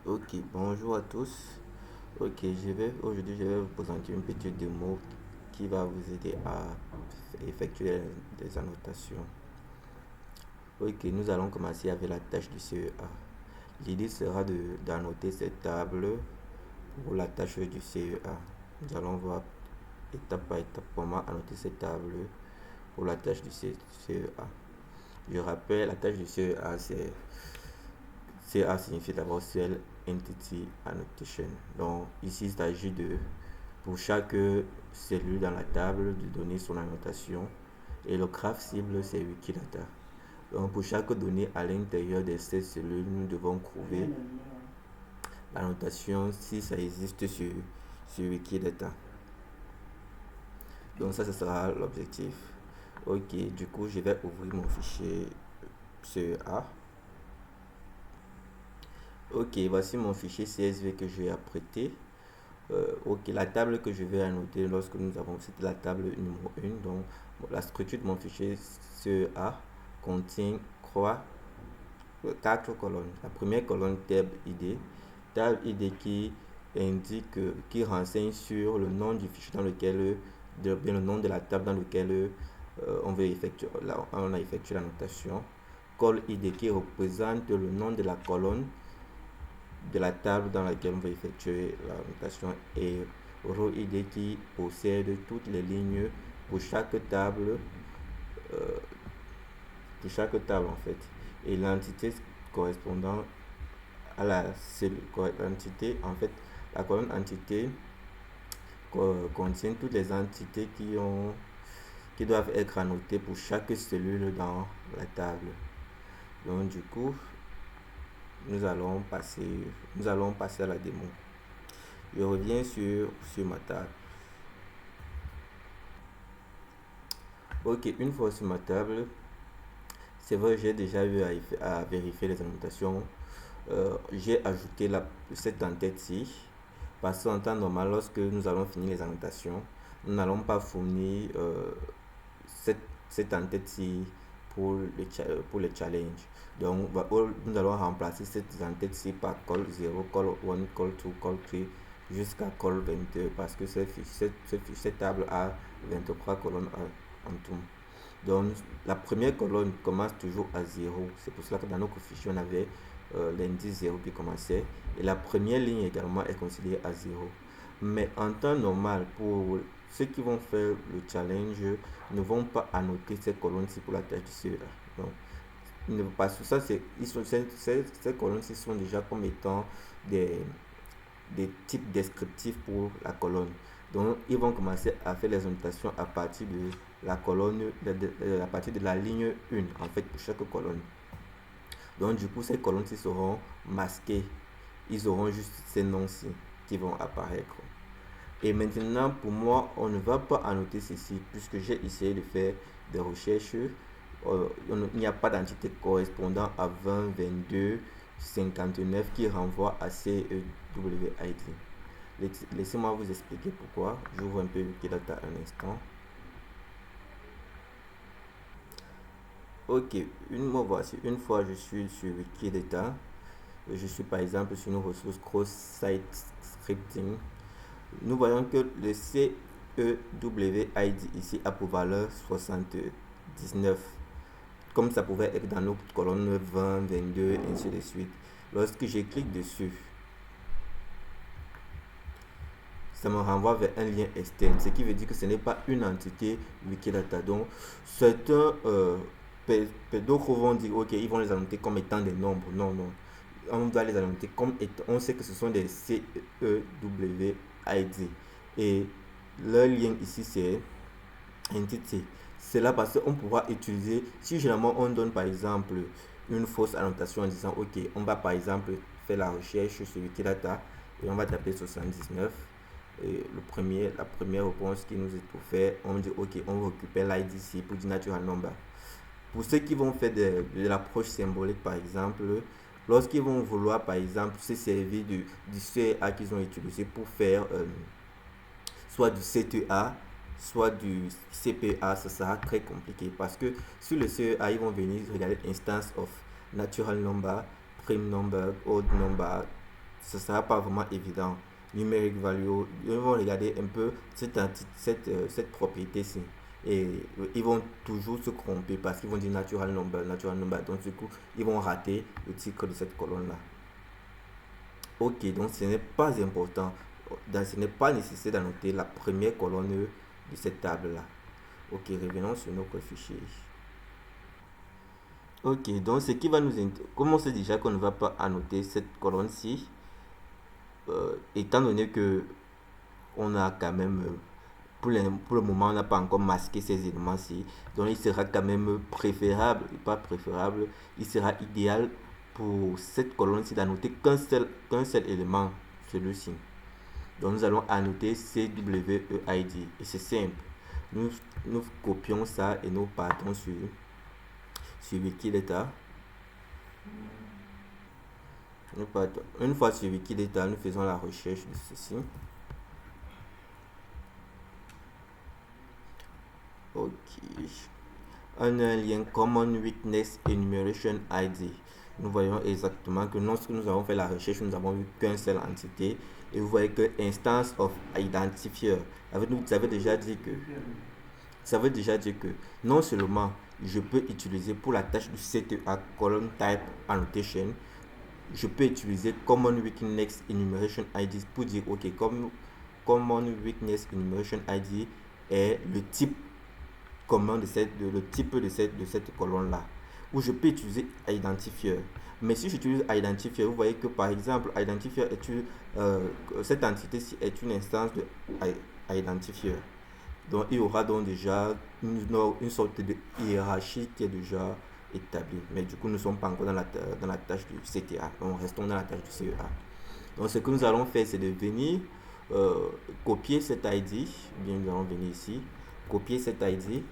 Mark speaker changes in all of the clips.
Speaker 1: Ok, bonjour à tous. Ok, aujourd'hui je vais vous présenter une petite démo qui va vous aider à effectuer des annotations. Ok, nous allons commencer avec la tâche du CEA. L'idée sera d'annoter cette table pour la tâche du CEA. Nous allons voir étape par étape comment annoter cette table pour la tâche du CEA. Je rappelle, la tâche du CEA, c'est CA signifie d'abord Cell Entity Annotation. Donc ici, il s'agit pour chaque cellule dans la table, de donner son annotation. Et le graphe cible, c'est Wikidata. Donc pour chaque donnée à l'intérieur de ces cellules, nous devons trouver l'annotation si ça existe sur Wikidata. Donc ça, ce sera l'objectif. Ok, du coup, je vais ouvrir mon fichier CEA. Ok, voici mon fichier CSV que j'ai apprêté. Ok, la table que je vais annoter lorsque nous avons, c'était la table numéro 1. Donc, la structure de mon fichier CEA contient 4 colonnes. La première colonne, tab ID qui indique, qui renseigne sur le nom du fichier dans lequel, bien le nom de la table dans lequel on a effectué l'annotation. Call ID qui représente le nom de la colonne de la table dans laquelle on va effectuer la notation, et row ID qui possède toutes les lignes pour chaque table, en fait, et l'entité correspondant à la cellule. L'entité, en fait, la colonne entité contient toutes les entités qui doivent être annotées pour chaque cellule dans la table. Donc du coup, nous allons passer à la démo. Je reviens sur ma table. Ok, une fois sur ma table, c'est vrai, j'ai déjà eu à vérifier les annotations. J'ai ajouté cette en-tête-ci parce qu'en temps normal, lorsque nous allons finir les annotations, nous n'allons pas fournir cette, cette en-tête-ci pour le challenge. Donc, nous allons remplacer cette en-tête-ci par call 0, call 1, call 2, call 3 jusqu'à call 22 parce que cette table a 23 colonnes en tout. Donc, la première colonne commence toujours à 0. C'est pour cela que dans notre fichier, on avait l'indice 0 qui commençait. Et la première ligne également est considérée à 0. Mais en temps normal, pour ceux qui vont faire le challenge, ne vont pas annoter ces colonnes-ci pour la tâche du CEA. Donc, parce que ces colonnes-ci sont déjà comme étant des, des types descriptifs pour la colonne. Donc, ils vont commencer à faire les annotations à partir de la colonne, à partir de la ligne 1, en fait, pour chaque colonne. Donc, du coup, ces colonnes-ci seront masquées. Ils auront juste ces noms-ci qui vont apparaître. Et maintenant, pour moi, on ne va pas annoter ceci puisque j'ai essayé de faire des recherches. Il n'y a pas d'entité correspondant à 20, 22, 59 qui renvoie à CEWID. Laissez-moi vous expliquer pourquoi. J'ouvre un peu Wikidata un instant. Ok, voici. Une fois je suis sur Wikidata, je suis par exemple sur une ressource cross-site scripting. Nous voyons que le CEWID ici a pour valeur 79, comme ça pouvait être dans notre colonne 20, 22, ainsi de suite. Lorsque je clique dessus, ça me renvoie vers un lien externe, ce qui veut dire que ce n'est pas une entité Wikidata. Donc, certains d'autres vont dire, ok, ils vont les annoter comme étant des nombres. Non, non. On doit les annoter comme étant, on sait que ce sont des CEWID. Et leur lien ici, c'est entité. C'est là parce qu'on pourra utiliser, si généralement on donne par exemple une fausse annotation en disant, ok, on va par exemple faire la recherche sur Wikidata et on va taper 79. Et la première réponse qui nous est pour faire, on dit ok, on récupère l'ID ici pour du natural number. Pour ceux qui vont faire de l'approche symbolique par exemple, lorsqu'ils vont vouloir par exemple se servir du CA qu'ils ont utilisé pour faire soit du CTA, soit du CPA, ça sera très compliqué parce que sur le CEA, ils vont venir regarder instance of natural number, prime number, odd number, ce sera pas vraiment évident. Numeric value, ils vont regarder un peu cette propriété-ci. Et ils vont toujours se tromper parce qu'ils vont dire natural number, natural number. Donc, du coup, ils vont rater le titre de cette colonne-là. Ok, donc ce n'est pas important. Ce n'est pas nécessaire d'annoter la première colonne de cette table-là. Ok, revenons sur notre fichier. Ok, donc ce qui va nous comme on sait déjà qu'on ne va pas annoter cette colonne-ci, étant donné que on a quand même, pour le moment, on n'a pas encore masqué ces éléments-ci, donc il sera quand même préférable, pas préférable, il sera idéal pour cette colonne-ci d'annoter qu'un seul élément, celui-ci. Donc nous allons annoter CWEID et c'est simple. Nous copions ça et nous partons sur Wikidata. Une fois sur Wikidata, nous faisons la recherche de ceci. Ok. On a un lien Common Weakness Enumeration ID. Nous voyons exactement que lorsque nous avons fait la recherche, nous avons vu qu'une seule entité. Et vous voyez que instance of identifier. Ça veut déjà dire que non seulement je peux utiliser pour la tâche du CTA column type annotation, je peux utiliser Common Weakness Enumeration ID pour dire ok, comme Common Weakness Enumeration ID est le type commun de cette colonne là, ou je peux utiliser identifier. Mais si j'utilise identifier, vous voyez que par exemple identifier cette entité-ci est une instance de identifier. Donc il y aura donc déjà une sorte de hiérarchie qui est déjà établie. Mais du coup, nous ne sommes pas encore dans la tâche du CTA. Donc restons dans la tâche du CEA. Donc ce que nous allons faire, c'est de venir copier cet ID. Bien, nous allons venir ici, copier cet ID,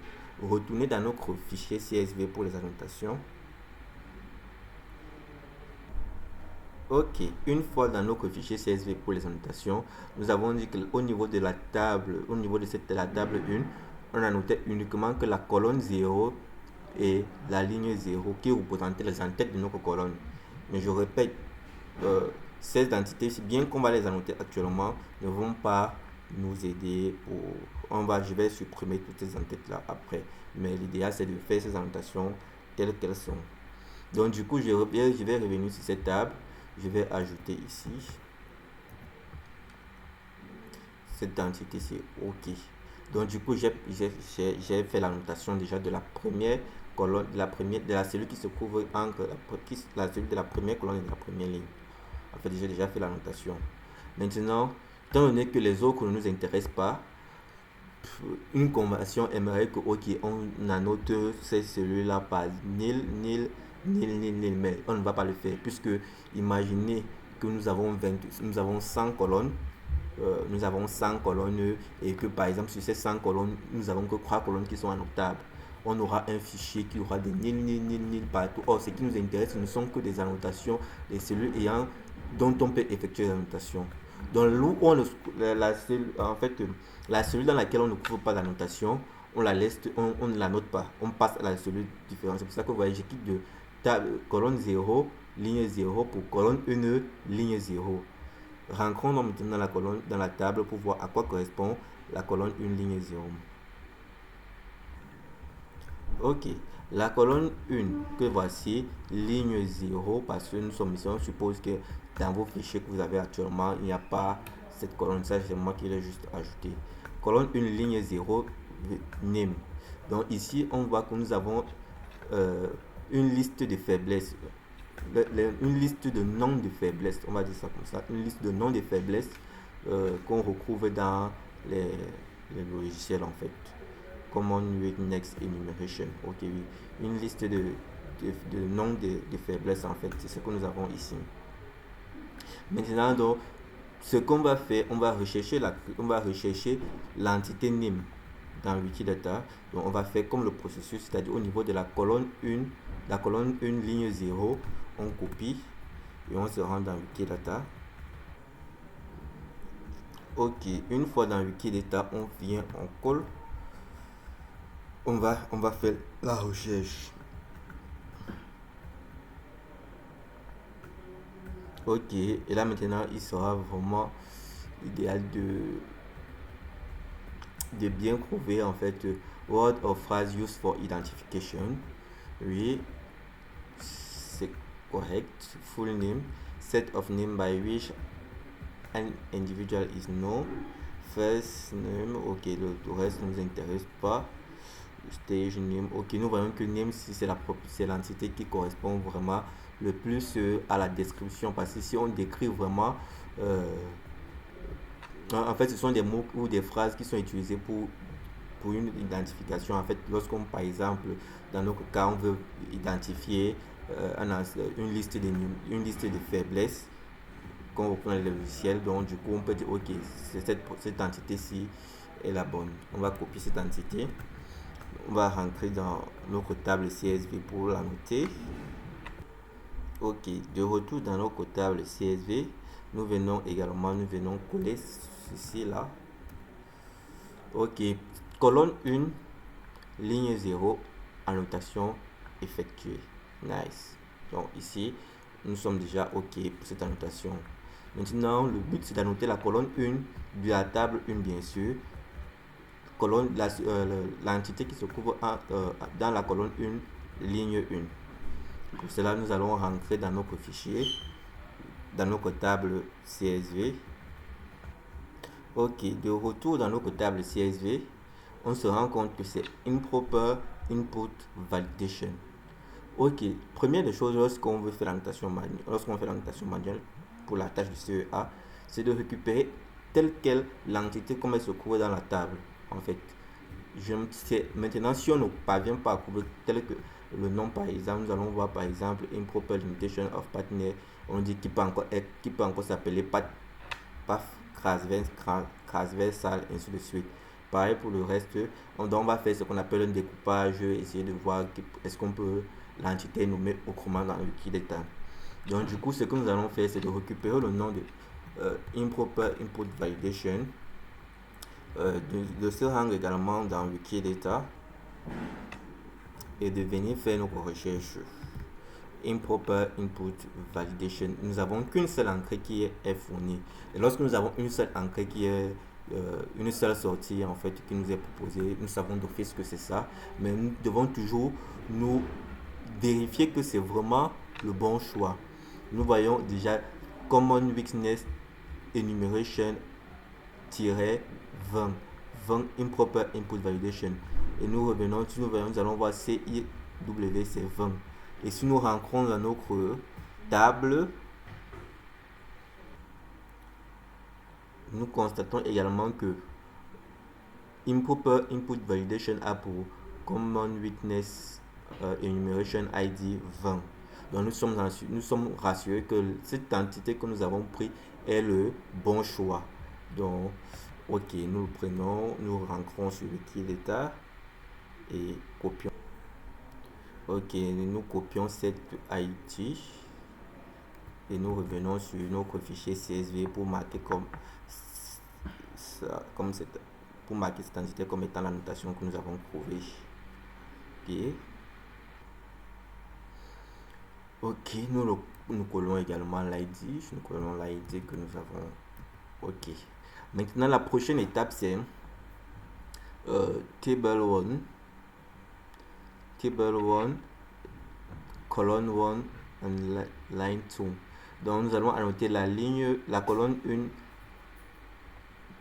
Speaker 1: retourner dans notre fichier CSV pour les annotations. Ok, une fois dans notre fichier CSV pour les annotations, nous avons dit qu'au niveau de la table, au niveau de la table 1, on a noté uniquement que la colonne 0 et la ligne 0 qui représentaient les entêtes de notre colonne. Mais je répète, ces entités, bien qu'on va les annoter actuellement, ne vont pas nous aider je vais supprimer toutes ces entêtes là après. Mais l'idéal c'est de faire ces annotations telles qu'elles sont. Donc du coup, je vais revenir sur cette table. Je vais ajouter ici cette entité, c'est ok. Donc du coup, j'ai fait l'annotation déjà de la première colonne, de la cellule qui se trouve entre la cellule de la première colonne et de la première ligne. En fait, j'ai déjà fait l'annotation. Maintenant, étant donné que les autres ne nous intéressent pas, une convention aimerait que ok, on annote ces cellules là par nil, mais on ne va pas le faire puisque imaginez que nous avons 100 colonnes. Nous avons 100 colonnes et que par exemple sur ces 100 colonnes, nous avons que 3 colonnes qui sont annotables. On aura un fichier qui aura des nil partout. Or, ce qui nous intéresse, ce ne sont que des annotations des cellules dont on peut effectuer les annotations. Dans en fait, la cellule dans laquelle on ne trouve pas d'annotation, on la laisse, on ne la note pas. On passe à la cellule différente. C'est pour ça que vous voyez, je quitte de colonne 0, ligne 0 pour colonne 1, ligne 0. Rentrons maintenant dans la table pour voir à quoi correspond la colonne 1, ligne 0. Ok, la colonne 1 que voici, ligne 0, parce que nous sommes ici, on suppose que dans vos fichiers que vous avez actuellement, il n'y a pas cette colonne, ça c'est moi qui l'ai juste ajouté. Colonne 1, ligne 0, name. Donc ici, on voit que nous avons une liste de faiblesses, une liste de noms de faiblesses, on va dire ça comme ça, une liste de noms de faiblesses qu'on retrouve dans les logiciels en fait. Common Weakness Enumeration. Ok, oui. Une liste de noms de faiblesses en fait. C'est ce que nous avons ici. Maintenant, donc, ce qu'on va faire, on va rechercher l'entité name dans Wikidata. Donc, on va faire comme le processus, c'est-à-dire au niveau de la colonne 1, ligne 0, on copie et on se rend dans Wikidata. Ok, une fois dans Wikidata, on vient, on colle. On va faire la recherche. Ok, et là maintenant, il sera vraiment idéal de bien trouver en fait word or phrase used for identification. Oui, c'est correct. Full name, set of name by which an individual is known. First name, ok, le reste ne nous intéresse pas. Stage name, ok, nous voyons que name c'est l'entité qui correspond vraiment le plus à la description, parce que si on décrit vraiment euh, en fait ce sont des mots ou des phrases qui sont utilisées pour une identification. En fait, lorsqu'on, par exemple, dans notre cas, on veut identifier une liste de faiblesses qu'on reprend le logiciel, donc du coup, on peut dire, ok, c'est cette entité-ci est la bonne. On va copier cette entité, on va rentrer dans notre table CSV pour la noter. Ok, de retour dans notre table CSV, nous venons coller ceci là. Ok, colonne 1, ligne 0, annotation effectuée. Nice. Donc ici, nous sommes déjà OK pour cette annotation. Maintenant, le but c'est d'annoter la colonne 1 de la table 1, bien sûr. L'entité qui se trouve dans la colonne 1, ligne 1. Pour cela, nous allons rentrer dans notre fichier, dans notre table CSV. Ok, de retour dans notre table CSV, on se rend compte que c'est Improper Input Validation. Ok, première des choses lorsqu'on veut faire l'annotation manuelle pour la tâche de CEA, c'est de récupérer telle quelle l'entité comme elle se trouve dans la table. En fait, maintenant si on ne parvient pas à couvrir tel que le nom, par exemple, nous allons voir par exemple Improper Limitation of Partner. On dit qu'il peut encore s'appeler path transversal, ainsi de suite. Pareil pour le reste, on va faire ce qu'on appelle un découpage, essayer de voir est-ce qu'on peut l'entité nommée autrement dans le Wikidata. Donc du coup, ce que nous allons faire, c'est de récupérer le nom de Improper Input Validation, de se rendre également dans Wikidata et de venir faire nos recherches. Improper Input Validation. Nous avons qu'une seule entrée qui est fournie. Et lorsque nous avons une seule entrée qui est une seule sortie en fait qui nous est proposée, nous savons d'office que c'est ça, mais nous devons toujours nous vérifier que c'est vraiment le bon choix. Nous voyons déjà Common Weakness Enumeration 20 Improper Input Validation, et nous revenons, si nous voyons, nous allons voir CIWC 20. Et si nous rentrons dans notre table, nous constatons également que Improper Input Validation a pour Common Weakness Enumeration ID 20. Donc nous sommes rassurés que cette entité que nous avons pris est le bon choix. Donc, ok, nous le prenons, nous rentrons sur Wikidata et copions. Ok, nous copions cette ID et nous revenons sur notre fichier CSV pour marquer pour marquer cette entité comme étant la notation que nous avons trouvée. Ok. Ok, nous collons également l'ID. Nous collons l'ID que nous avons. Ok. Maintenant, la prochaine étape, c'est table 1. Table 1, colonne 1 and line 2. Donc, nous allons annoter la colonne 1,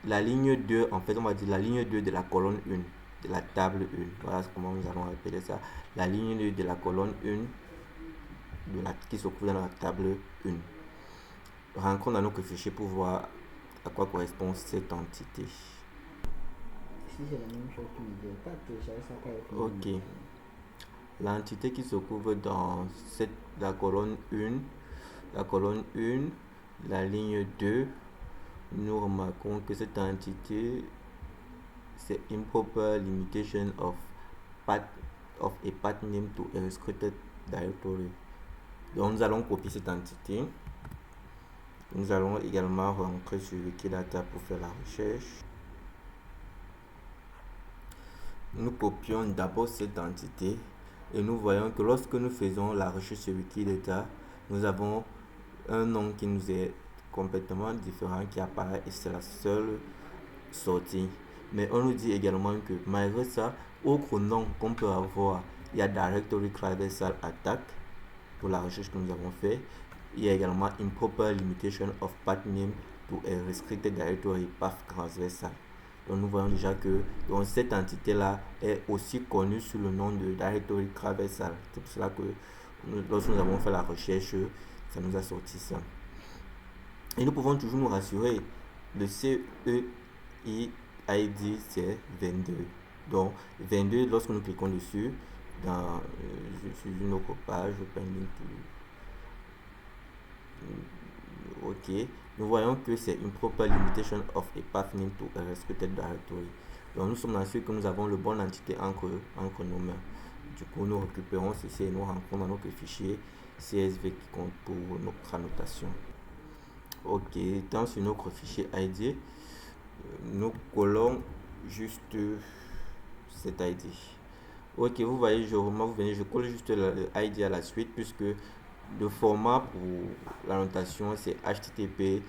Speaker 1: la ligne 2, en fait, on va dire la ligne 2 de la colonne 1, de la table 1. Voilà comment nous allons appeler ça. La ligne 2 de la colonne 1 qui se trouve dans la table 1. Rentrons dans notre fichier pour voir à quoi correspond cette entité.
Speaker 2: Si c'est la même chose, tu me dis, pas télécharger ça par
Speaker 1: Ok. L'entité qui se trouve dans la colonne 1, la ligne 2, nous remarquons que cette entité, c'est Improper Limitation of a path name to a restricted directory. Donc nous allons copier cette entité. Nous allons également rentrer sur Wikidata pour faire la recherche. Nous copions d'abord cette entité et nous voyons que lorsque nous faisons la recherche sur Wikidata, nous avons un nom qui nous est complètement différent qui apparaît et c'est la seule sortie. Mais on nous dit également que malgré ça, autre nom qu'on peut avoir, il y a Directory Traversal Attack pour la recherche que nous avons fait. Il y a également Improper Limitation of Path Name to a Restricted Directory Path Transversal. Donc nous voyons déjà que donc, cette entité-là est aussi connue sous le nom de Directory Traversal. C'est pour cela que lorsque nous avons fait la recherche, ça nous a sorti ça. Et nous pouvons toujours nous rassurer, le CEI ID c'est 22. Donc 22, lorsque nous cliquons dessus, dans, sur une autre page, ok, nous voyons que c'est Improper Limitation of a Path Name to a Restricted Directory. Donc nous sommes assurés que nous avons le bon entité entre nos mains. Du coup, nous récupérons ceci et nous rentrons dans notre fichier CSV qui compte pour notre annotation. Ok, dans sur notre fichier ID, nous collons juste cet ID. Ok, vous voyez, je colle juste le ID à la suite puisque le format pour l'annotation c'est http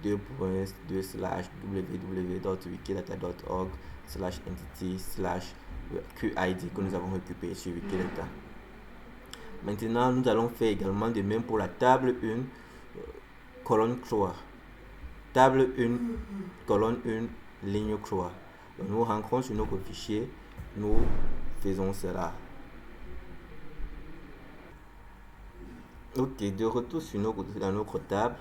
Speaker 1: www.wikidata.org/entity/QID que nous avons récupéré sur Wikidata. Maintenant, nous allons faire également de même pour la table 1, colonne croix. Table 1, colonne 1, ligne croix. Donc, nous rentrons sur notre fichier, nous faisons cela. Ok, de retour sur dans notre table.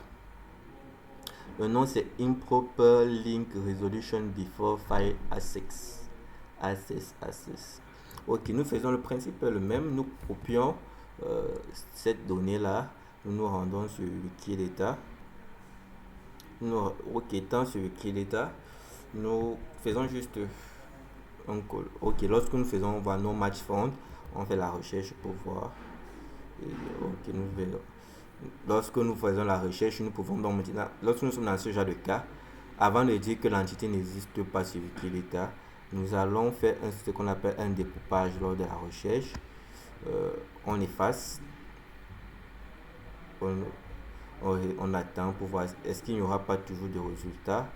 Speaker 1: Le nom c'est Improper Link Resolution Before File Access. Ok, nous faisons le principe le même. Nous copions cette donnée là. Nous rendons sur Wikidata. Ok, étant sur Wikidata, nous faisons juste un call. Ok, lorsque nous faisons no match found, on fait la recherche pour voir. Et, ok, lorsque nous faisons la recherche, nous pouvons donc maintenant, lorsque nous sommes dans ce genre de cas, avant de dire que l'entité n'existe pas sur Wikidata, nous allons faire ce qu'on appelle un découpage lors de la recherche. On efface, on attend pour voir est-ce qu'il n'y aura pas toujours de résultats.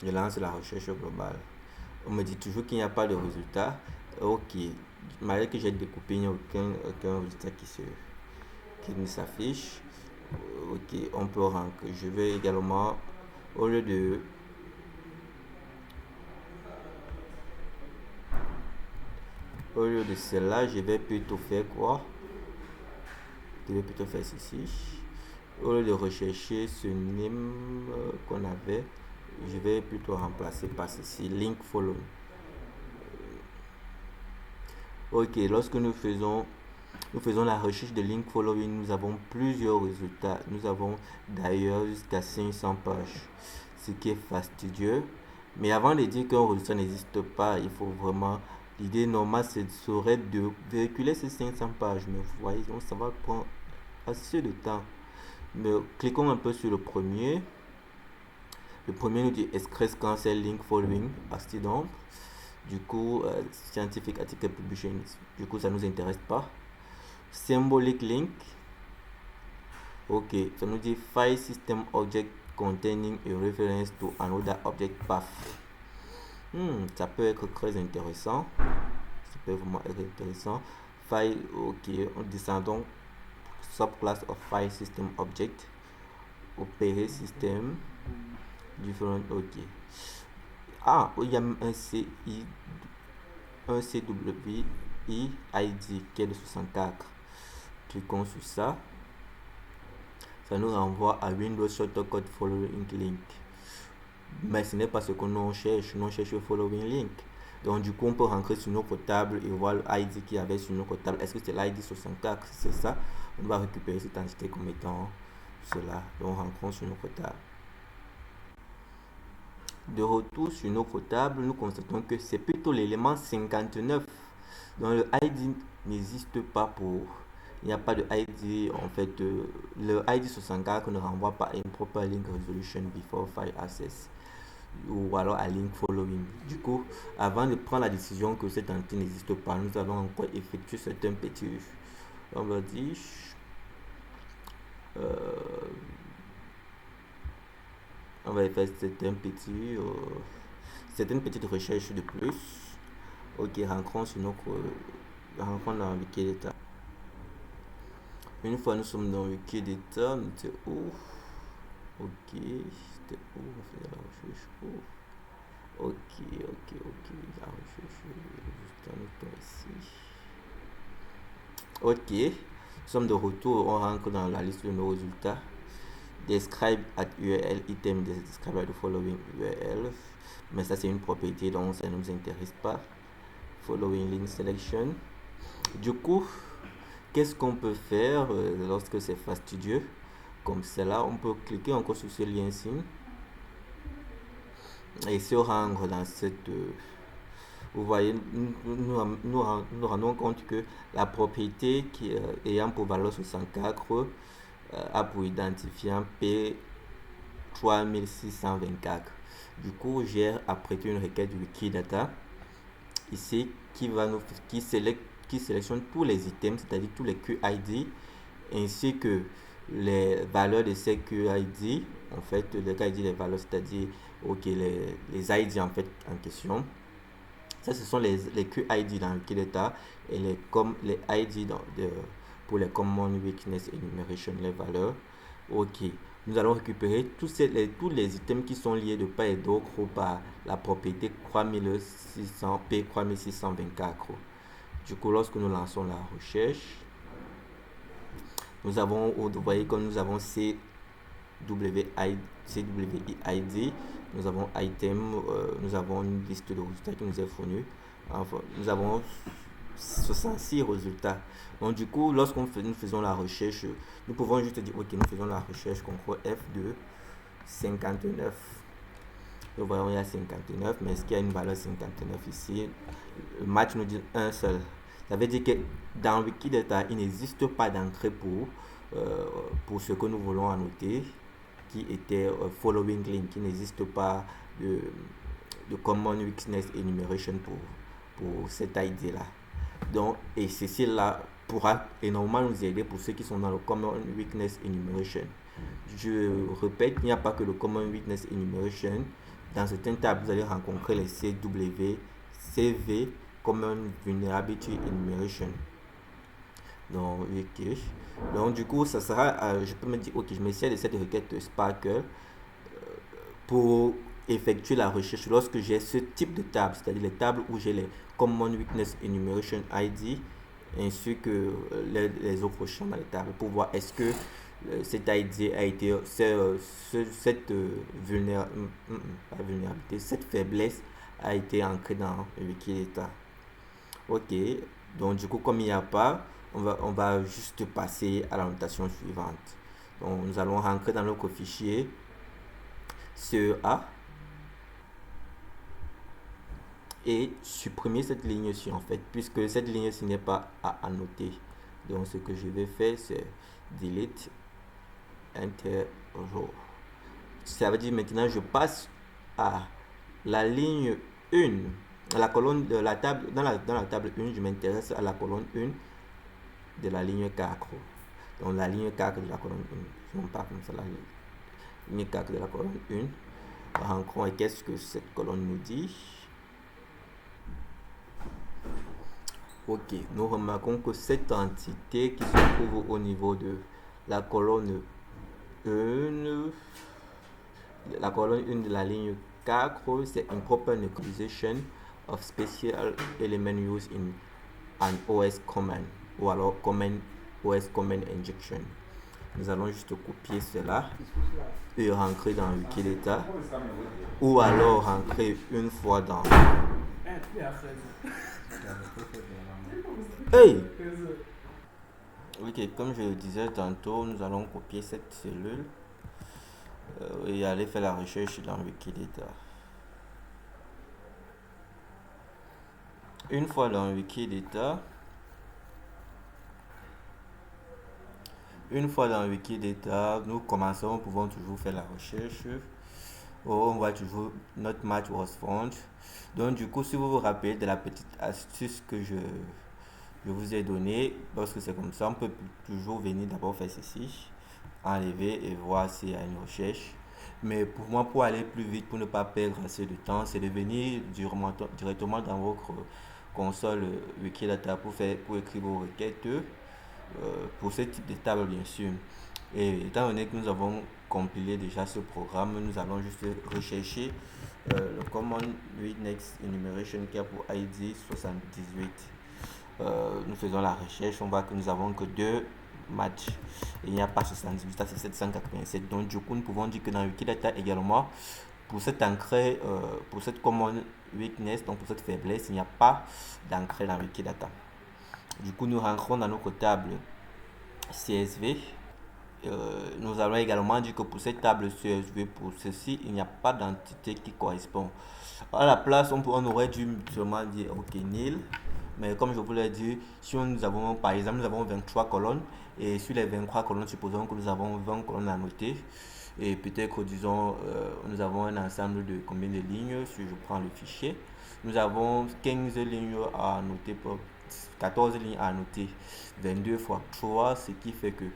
Speaker 1: Je lance la recherche globale. On me dit toujours qu'il n'y a pas de résultat. Ok, malgré que j'ai découpé, il n'y a aucun résultat qui ne s'affiche. Ok, on peut rentrer. Je vais également, au lieu de cela, je vais plutôt faire quoi? Je vais plutôt faire ceci. Au lieu de rechercher ce name qu'on avait, je vais plutôt remplacer par ceci, link follow. Ok, lorsque nous faisons la recherche de link following, nous avons plusieurs résultats. Nous avons d'ailleurs jusqu'à 500 pages, ce qui est fastidieux. Mais avant de dire qu'un résultat n'existe pas, il faut vraiment... L'idée normale serait de véhiculer ces 500 pages. Mais vous voyez, donc ça va prendre assez de temps. Mais cliquons un peu sur le premier. Le premier nous dit Express Cancel Link Following Accident. Du coup, Scientific Article Publication. Du coup, ça ne nous intéresse pas. Symbolic Link. Ok, ça nous dit File System Object Containing a Reference to Another Object Path. Ça peut être très intéressant. Ça peut vraiment être intéressant. File, ok, on descendons. Subclass of File System Object. Operating System. Different, ok. Ah, il y a un CWI ID qui est de 64. Cliquons sur ça. Ça nous renvoie à Windows Shortcode Following Link. Mais ce n'est pas ce que nous cherche. Nous cherchons Following Link. Donc du coup, on peut rentrer sur notre table et voir l'ID qu'il y avait sur notre table. Est-ce que c'est l'ID 64? C'est ça. On va récupérer cette entité comme étant cela. Donc rentrons sur notre table. De retour sur notre table, nous constatons que c'est plutôt l'élément 59. Donc le ID n'existe pas pour... Il n'y a pas de ID, en fait, le ID 64 ne renvoie pas à Improper Link Resolution Before File Access. ou alors à link following. Du coup, avant de prendre la décision que cette entité n'existe pas, nous allons encore effectuer certains petits, on va dire, on va faire certaines petites recherches de plus. Ok, rentrons sur notre rentrons dans Wikidata. Une fois nous sommes dans Wikidata, nous étions où? Ok, c'était où? On faisait la recherche où? Ok, la recherche juste un temps ici. Ok, nous sommes de retour, on rentre dans la liste de nos résultats. Describe at URL item describe at the following URL, mais ça c'est une propriété donc ça ne nous intéresse pas. Following link selection. Du coup, qu'est-ce qu'on peut faire lorsque c'est fastidieux comme cela? On peut cliquer encore sur ce lien-ci et se rendre dans cette vous voyez, nous rendons compte que la propriété qui ayant pour valeur 64 a pour identifiant P3624. Du coup, j'ai apprêté une requête Wikidata ici qui sélectionne tous les items, c'est-à-dire tous les QID, ainsi que les valeurs de ces QID, en fait, les valeurs, c'est-à-dire les ID en fait en question. Ça, ce sont les QID dans Wikidata et les ID pour les Common Weakness Enumeration, les valeurs. Ok, nous allons récupérer tous les items qui sont liés de part et d'autre par la propriété P3624. Du coup, lorsque nous lançons la recherche, nous avons, vous voyez que nous avons CWID, nous avons item, nous avons une liste de résultats qui nous est fournie. Enfin, nous avons 66 résultats. Donc du coup, lorsque nous faisons la recherche, nous pouvons juste dire, ok, nous faisons la recherche contrôle F de 59. Nous voyons, il y a 59, mais est-ce qu'il y a une valeur 59 ici? Le match nous dit un seul. Ça veut dire que dans Wikidata, il n'existe pas d'entrée pour ce que nous voulons annoter, qui était following link, qui n'existe pas de Common Weakness Enumeration pour cette ID-là. Donc, et ceci là pourra énormément nous aider pour ceux qui sont dans le Common Weakness Enumeration. Je répète, il n'y a pas que le Common Weakness Enumeration. Dans certaines tables, vous allez rencontrer les CV, Common Vulnerability Enumeration. Donc, ok. Donc, du coup, ça sera, je peux me dire, ok, je m'essaie de cette requête Sparkle pour effectuer la recherche lorsque j'ai ce type de table, c'est-à-dire les tables où j'ai les Common Weakness Enumeration ID ainsi que les autres champs dans les tables pour voir est-ce que cette ID a été cette vulnérabilité, cette faiblesse a été ancrée dans Wikidata. Ok, donc du coup comme il n'y a pas, on va juste passer à la notation suivante. Donc nous allons rentrer dans notre fichier CEA et supprimer cette ligne-ci en fait, puisque cette ligne-ci n'est pas à annoter. Donc ce que je vais faire, c'est delete enter row. Ça veut dire maintenant je passe à la ligne 1, à la colonne de la table, dans la table 1, je m'intéresse à la colonne 1 de la ligne 4. Donc la ligne 4 de la colonne 1. Non pas comme ça, la ligne 4 de la colonne 1. Rencontre, et qu'est-ce que cette colonne nous dit? Ok, nous remarquons que cette entité qui se trouve au niveau de la colonne 1, de la ligne 4, c'est improper neutralization of special element used in an OS command ou alors OS command injection. Nous allons juste copier cela et rentrer dans Wikidata ou alors rentrer une fois dans Hey! Ok, comme je le disais tantôt, nous allons copier cette cellule et aller faire la recherche dans Wikidata. Une fois dans Wikidata, nous pouvons toujours faire la recherche. on voit toujours notre match was found. Donc du coup, si vous vous rappelez de la petite astuce que je vous ai donnée, parce que c'est comme ça, on peut toujours venir d'abord faire ceci, enlever et voir s'il y a une recherche. Mais pour moi, pour aller plus vite, pour ne pas perdre assez de temps, c'est de venir directement dans votre console Wikidata pour écrire vos requêtes pour ce type de table, bien sûr. Et étant donné que nous avons compilé déjà ce programme, nous allons juste rechercher le Common Weakness Enumeration qui a pour ID 78. Nous faisons la recherche, on voit que nous avons que deux matchs. Et il n'y a pas 78, ça c'est 787. Donc du coup, nous pouvons dire que dans Wikidata également, pour cet ancré, pour cette common weakness, donc pour cette faiblesse, il n'y a pas d'ancré dans Wikidata. Du coup, nous rentrons dans notre table CSV. Nous allons également dire que pour cette table CSV, pour ceci, il n'y a pas d'entité qui correspond. À la place, on aurait dû seulement dire OK, nil. Mais comme je vous l'ai dit, si nous avons, par exemple, nous avons 23 colonnes, et sur les 23 colonnes, supposons que nous avons 20 colonnes à noter, et peut-être, disons, nous avons un ensemble de combien de lignes, si je prends le fichier, nous avons 15 lignes à noter, 14 lignes à noter, 22 fois 3, ce qui fait que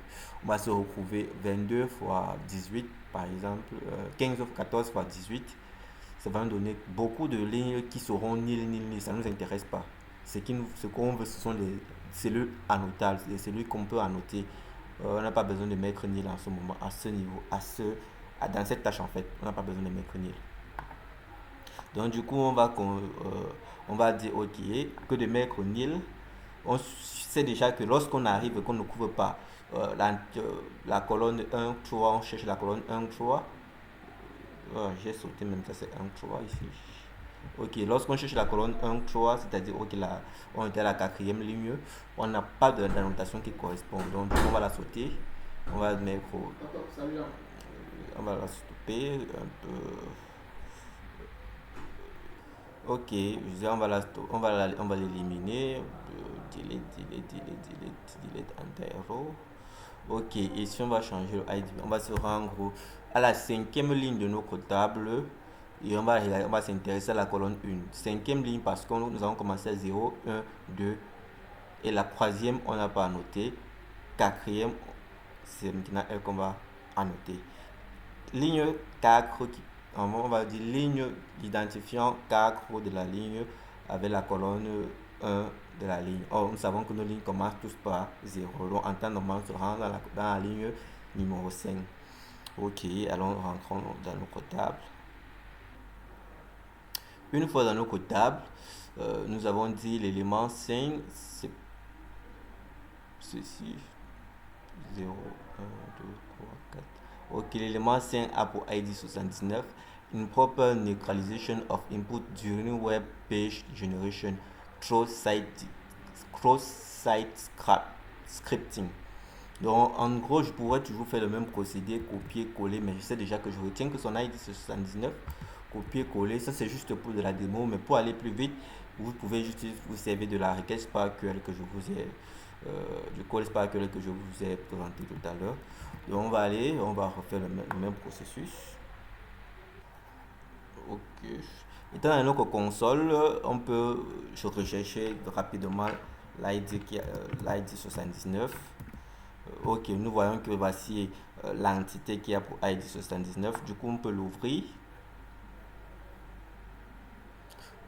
Speaker 1: on va se retrouver 22 fois 18, par exemple, 15 fois 14 fois 18, ça va nous donner beaucoup de lignes qui seront nil, ça ne nous intéresse pas. Ce qu'on veut, ce sont les cellules annotables, les cellules qu'on peut annoter. On n'a pas besoin de mettre nil en ce moment, à ce niveau, dans cette tâche en fait. On n'a pas besoin de mettre nil. Donc du coup, on va dire OK, que de mettre nil. On sait déjà que lorsqu'on arrive et qu'on ne couvre pas la colonne 1, 3, on cherche la colonne 1, 3. J'ai sauté même ça, c'est 1, 3 ici. Ok, lorsqu'on cherche la colonne 1, 3, c'est-à-dire ok, là, on était à la quatrième ligne, on n'a pas d'annotation qui correspond. Donc, on va la sauter. On va mettre. On va la stopper un peu. Ok, je disais, on va l'éliminer. Delete enter row. Ok, ici on va changer le ID. On va se rendre à la cinquième ligne de notre table et on va s'intéresser à la colonne 1. Cinquième ligne parce que nous avons commencé à 0, 1, 2 et la troisième on n'a pas annoté. Quatrième, c'est maintenant elle qu'on va annoter. Ligne 4, on va dire ligne d'identifiant 4 de la ligne avec la colonne 1 de la ligne. Or, nous savons que nos lignes commencent tous par 0. Donc, en temps normal, on se rend dans la ligne numéro 5. Ok, allons rentrons dans notre table. Une fois dans notre table, nous avons dit l'élément 5, c'est ceci. 0, 1, 2, 3, 4. Ok, l'élément 5 a pour ID 79. Improper neutralization of input during web page generation cross-site scripting. Donc, en gros, je pourrais toujours faire le même procédé, copier-coller, mais je sais déjà que je retiens que son ID c'est 79. Copier-coller, ça c'est juste pour de la démo, mais pour aller plus vite, vous pouvez juste vous servir de la requête SparkQL que je vous ai, du code SparkQL que je vous ai présenté tout à l'heure. Donc, on va refaire le même processus. Ok. Étant dans notre console, on peut rechercher rapidement l'ID 79. Ok, nous voyons que voici l'entité qui a pour ID 79. Du coup, on peut l'ouvrir.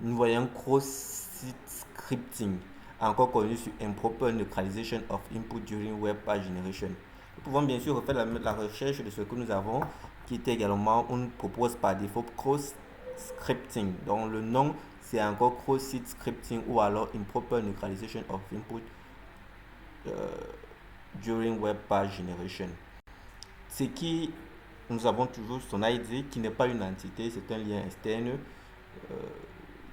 Speaker 1: Nous voyons cross-site scripting, encore connu sur improper neutralization of input during web page generation. Nous pouvons bien sûr refaire la recherche de ce que nous avons, qui est également, on propose par défaut cross-scripting. Donc le nom, c'est encore cross-site scripting ou alors improper neutralization of input during web page generation. C'est qui nous avons toujours son ID qui n'est pas une entité, c'est un lien externe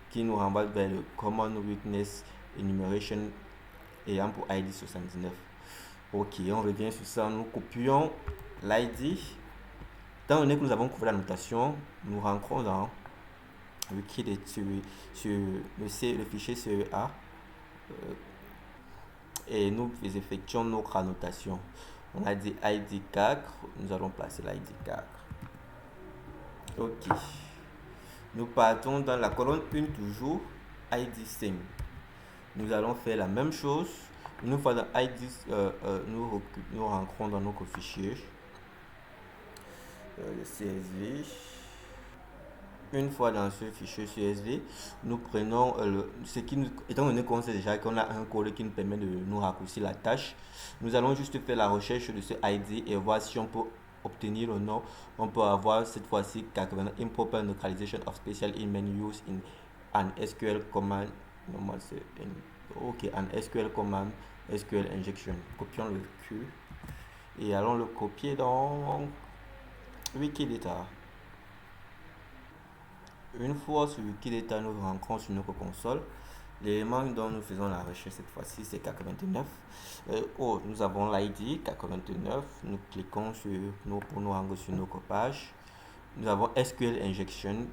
Speaker 1: qui nous renvoie vers le Common Weakness Enumeration ayant pour ID 79. Ok, on revient sur ça, nous copions l'ID. Étant donné que nous avons couvert la notation, nous rentrons dans sur le fichier CEA et nous effectuons notre annotation. On a dit ID 4, nous allons placer l'ID 4. Ok. Nous partons dans la colonne 1 toujours, ID Sim. Nous allons faire la même chose. Une fois dans ID, nous rentrons dans notre fichier, le CSV. Une fois dans ce fichier CSV, nous prenons ce qui nous, étant donné qu'on sait déjà qu'on a un code qui nous permet de nous raccourcir la tâche, nous allons juste faire la recherche de ce ID et voir si on peut obtenir le nom. On peut avoir cette fois-ci improper localization of special email use in an SQL command. Normal c'est ok, an SQL command, SQL injection. Copions le Q et allons le copier dans Wikidata. Une fois sur Wikidata, nous rentrons sur notre console. L'élément dont nous faisons la recherche cette fois-ci, c'est 89. Nous avons l'ID 89. Nous cliquons pour nous rendre sur notre page. Nous avons SQL Injection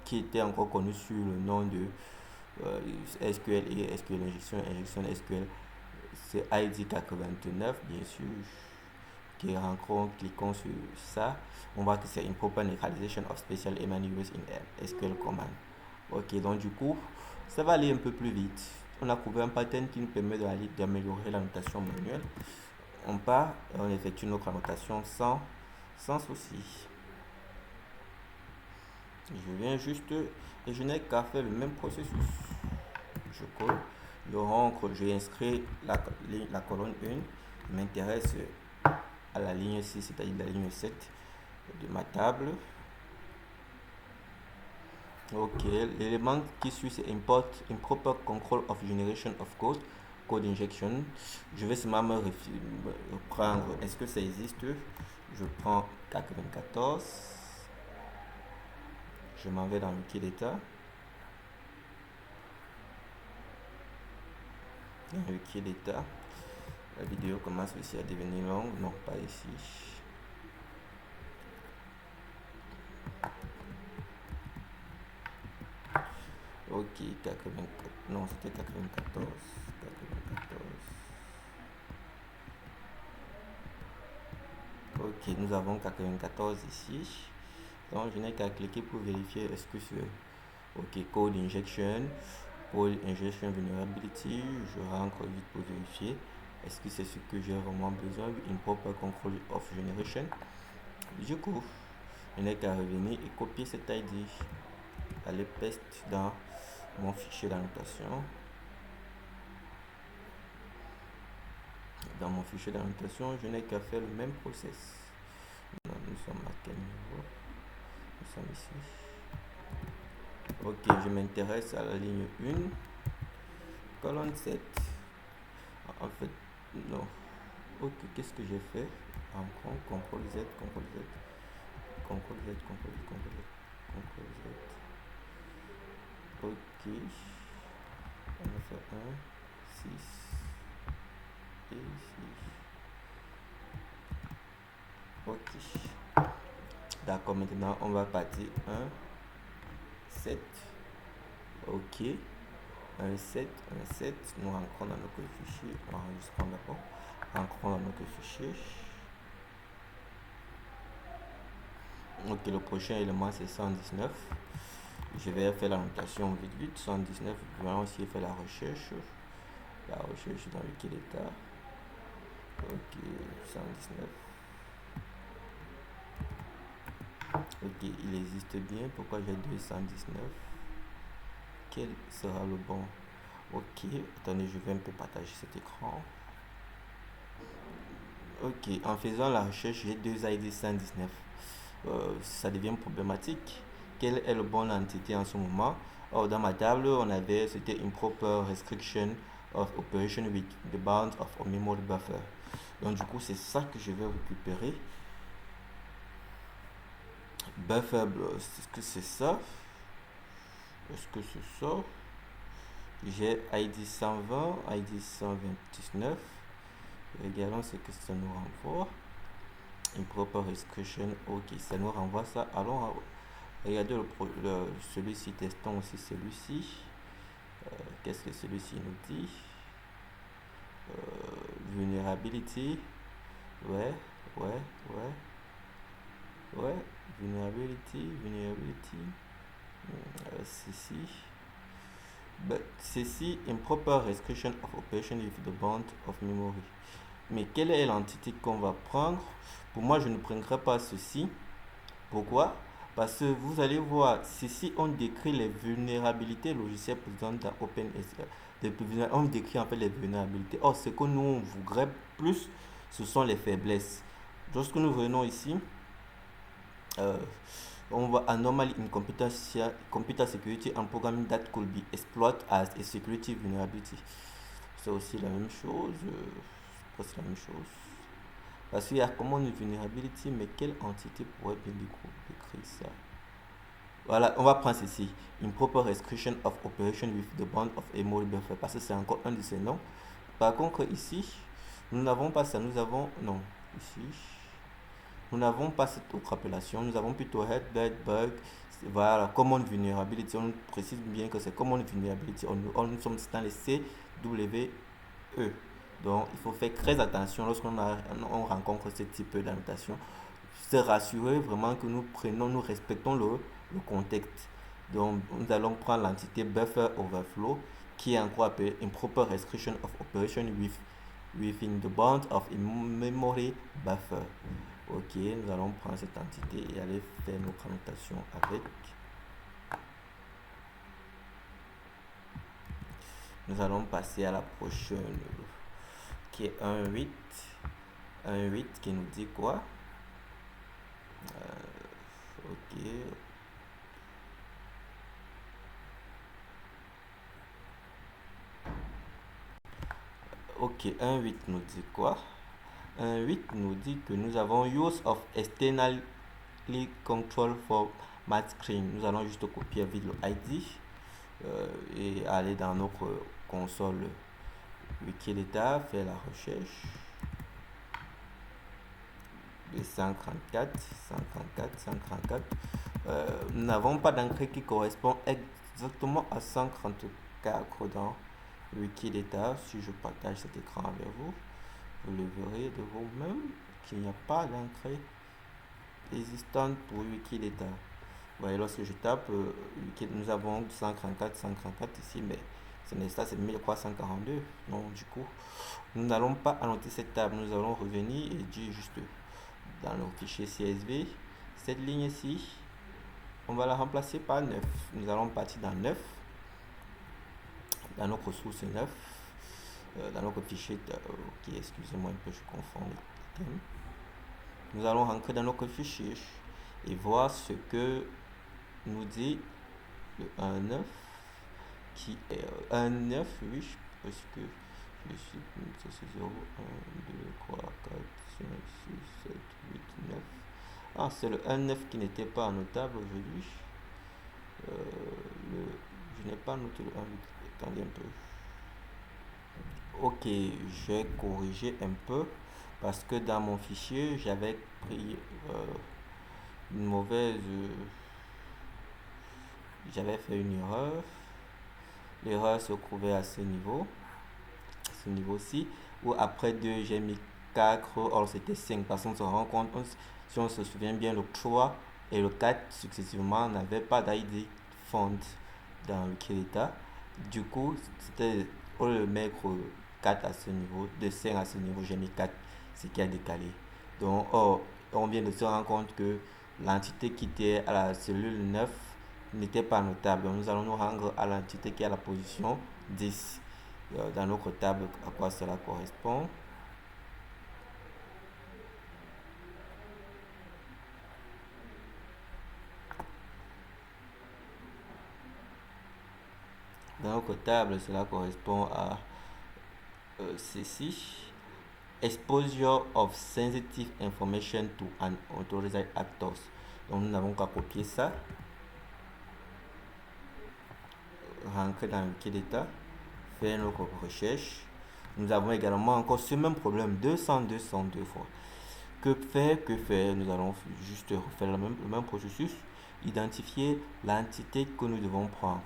Speaker 1: qui était encore connu sur le nom de SQL et SQL Injection, Injection SQL. C'est ID 89, bien sûr. Cliquons sur ça, on voit que c'est Improper Localization of Special Element Used in SQL Command. Ok, donc du coup, ça va aller un peu plus vite. On a trouvé un pattern qui nous permet d'améliorer la notation manuelle. On part et on effectue notre annotation sans souci. Je viens juste et je n'ai qu'à faire le même processus. Je colle, je rentre, j'ai inscrit la colonne 1 qui m'intéresse à la ligne 6, c'est-à-dire la ligne 7 de ma table. Ok, l'élément qui suit c'est import improper control of generation of code injection. Je vais seulement me reprendre, est-ce que ça existe? Je prends 94, je m'en vais dans Wikidata. Dans Wikidata, la vidéo commence aussi à devenir longue, non pas ici. Ok, 84, non c'était 94, 94. Ok, nous avons 94 ici. Donc je n'ai qu'à cliquer pour vérifier est-ce que c'est ok, code injection vulnerability. Je rentre vite pour vérifier est-ce que c'est ce que j'ai vraiment besoin, improper control of generation. Du coup, je n'ai qu'à revenir et copier cet ID, aller paste dans mon fichier d'annotation. Dans mon fichier d'annotation, je n'ai qu'à faire le même process. Nous sommes à quel niveau? Nous sommes ici. Ok, je m'intéresse à la ligne 1, colonne 7. En fait, non. Ok, qu'est-ce que j'ai fait? CTRL Z, CTRL Z, CTRL Z, CTRL Z, CTRL Z. Ok. On va faire 1, 6 et 6. Ok. D'accord, maintenant on va partir 1, 7. Ok. 1, 7, 1, 7. Nous rentrons dans notre fichier. Enregistrons d'abord. Rentrons dans notre fichier. Ok, le prochain élément c'est 119. Je vais faire la notation vite vite. 119, je vais aussi faire la recherche. La recherche dans Wikidata. Ok, 119. Ok, il existe bien. Pourquoi j'ai 219? Quel sera le bon? Ok, attendez, je vais un peu partager cet écran. Ok, en faisant la recherche, j'ai deux ID 119. Ça devient problématique. Quelle est le bon entité en ce moment? Or, dans ma table, on avait, c'était improper restriction of operation with the bounds of a memory buffer. Donc, du coup, c'est ça que je vais récupérer. Buffer, est-ce que c'est ça? Est-ce que c'est ça? J'ai ID 120, ID 129. Regardons ce que ça nous renvoie. Improper restriction, ok, ça nous renvoie ça. Allons regarder celui-ci, testons aussi celui-ci. Qu'est-ce que celui-ci nous dit? Vulnerability, ouais. Ouais, vulnerability, ceci. But ceci, improper restriction of operation with the bound of memory. Mais quelle est l'entité qu'on va prendre? Pour moi, je ne prendrai pas ceci. Pourquoi? Parce que vous allez voir, ceci, on décrit les vulnérabilités logicielles présentes dans OpenSSL. On décrit en fait les vulnérabilités. Or, ce que nous, on voudrait plus, ce sont les faiblesses. Lorsque nous venons ici, euh, on va anomally in computer security and programming that could be exploited as a security vulnerability. C'est aussi la même chose. C'est la même chose. Parce qu'il y a common vulnerability, mais quelle entité pourrait bien décrire ça? Voilà, on va prendre ceci. Improper restriction of operation with the bound of a memory buffer. Parce que c'est encore un de ces noms. Par contre, ici, nous n'avons pas ça. Nous avons, non, ici, nous n'avavons pas cette autre appellation. Nous avons plutôt head, bad, bug. Voilà, common vulnerability. On précise bien que c'est common vulnerability. Nous sommes dans les CWE. Donc, il faut faire très attention lorsqu'on rencontre ce type d'annotation. Se rassurer vraiment que nous respectons le contexte. Donc, nous allons prendre l'entité buffer overflow qui est encore appelée improper restriction of operation within the bounds of a memory buffer. Ok, nous allons prendre cette entité et aller faire notre annotation avec. Nous allons passer à la prochaine qui est 1.8. 1.8 qui nous dit quoi? Ok. Ok, 1.8 nous dit quoi? 1.8 nous dit que nous avons use of externally control format screen. Nous allons juste copier avec le ID et aller dans notre console Wikidata, faire la recherche de 134. Nous n'avons pas d'encre qui correspond exactement à 134 dans Wikidata. Si je partage cet écran avec vous, vous le verrez de vous-même qu'il n'y a pas d'entrée existante pour Wikidata. Vous voyez, lorsque je tape, nous avons 134 ici, mais ça c'est 1342. Donc du coup, nous n'allons pas annoter cette table. Nous allons revenir et dire juste dans le fichier CSV, cette ligne ici, on va la remplacer par 9. Nous allons partir dans 9, dans notre source 9. Dans notre fichier, ok, excusez-moi un peu, je confonds les thèmes. Nous allons rentrer dans notre fichier et voir ce que nous dit le 1.9 qui est 1.9, oui, parce que je suis, c'est 0, 1, 2, 3, 4, 5, 6, 7, 8, 9. Ah, c'est le 1.9 qui n'était pas notable aujourd'hui. Je n'ai pas noté le 1.8. Attendez un peu. Ok, j'ai corrigé un peu parce que dans mon fichier j'avais pris une mauvaise j'avais fait une erreur. L'erreur se trouvait à ce niveau-ci, où après 2 j'ai mis 4, or c'était 5 parce qu'on se rend compte, si on se souvient bien, le 3 et le 4 successivement n'avaient pas d'ID font dans Wikidata. Du coup, c'était pour le mettre 4 à ce niveau, de 5 à ce niveau, j'ai mis 4, ce qui a décalé. Donc, on vient de se rendre compte que l'entité qui était à la cellule 9 n'était pas notable. Donc, nous allons nous rendre à l'entité qui est à la position 10 dans notre table. À quoi cela correspond? Dans notre table, cela correspond à ceci. Exposure of sensitive information to unauthorized actors. Donc nous n'avons qu'à copier ça, rentrer dans Wikidata, faire notre recherche. Nous avons également encore ce même problème 202 fois. Que faire? Nous allons juste refaire le même processus, identifier l'entité que nous devons prendre.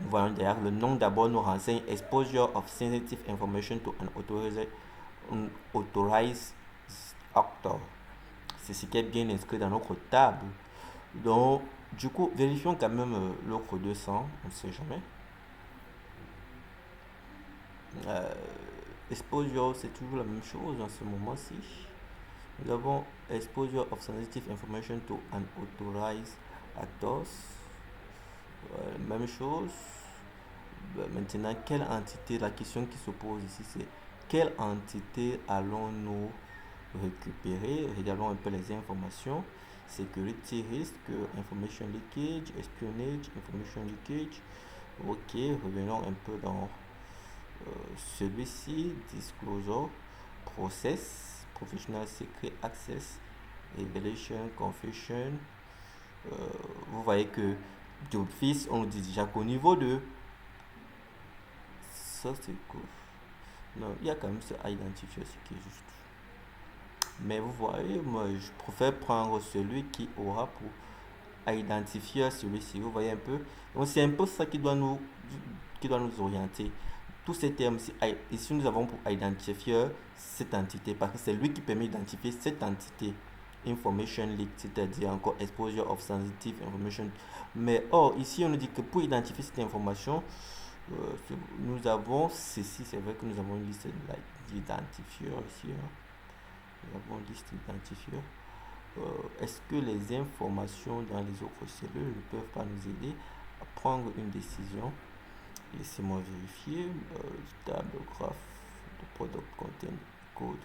Speaker 1: Nous voyons derrière le nom d'abord nous renseigne exposure of sensitive information to unauthorized actor. c'est ce qui est bien inscrit dans notre table. Donc, du coup, vérifions quand même l'offre 200, on ne sait jamais. Exposure, c'est toujours la même chose en ce moment-ci. Nous avons exposure of sensitive information to unauthorized actors. Même chose. Maintenant, quelle entité, la question qui se pose ici, c'est quelle entité allons-nous récupérer? Regardons un peu les informations. Security risk, information leakage, espionage, information leakage. Ok, revenons un peu dans celui-ci, disclosure, process, professional secret access, revelation, confession. Vous voyez que d'office, on dit déjà qu'au niveau de ça, c'est cool. Non, il y a quand même ce à identifier, ce qui est juste. Mais vous voyez, moi, je préfère prendre celui qui aura pour identifier celui-ci. Vous voyez un peu. Donc, c'est un peu ça qui doit nous orienter. Tous ces termes, ici, nous avons pour identifier cette entité, parce que c'est lui qui permet d'identifier cette entité. Information leak, c'est-à-dire encore exposure of sensitive information. Mais or, ici, on nous dit que pour identifier cette information, nous avons ceci, c'est vrai que nous avons une liste d'identifieurs ici. Nous avons une liste d'identifieurs. Est-ce que les informations dans les autres cellules ne peuvent pas nous aider à prendre une décision? Laissez-moi vérifier. Table graph de product content code.